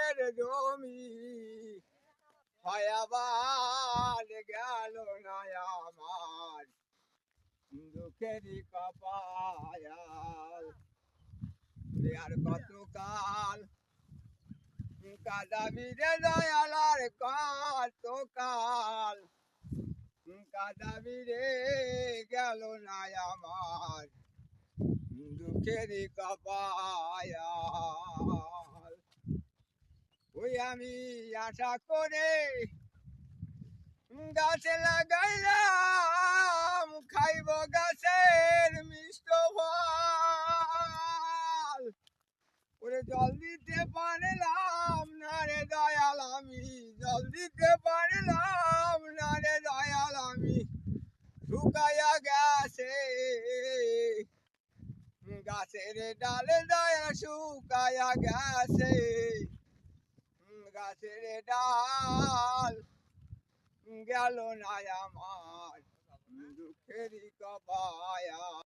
চাষের জমি হয়াবার গেল না আমার দুঃখেরই কপাল আর কতকাল কাদাবি রে দয়ালার কতকাল কাদাবি রে গেল না আমার দুঃখেরই কপাল ওই আমি আশা করে গাছে লাগাইলাম খাইব গাছের মিষ্ট ফল ওরে জল দিতে পারলাম না রে দয়াল আমি জল দিতে পারলাম না রে দয়াল আমি শুকাইয়া গেছে গাছের ডালে দয়া শুকাইয়া গেছে গাছের ডাল গেল না আমার দুঃখেরই কপাল।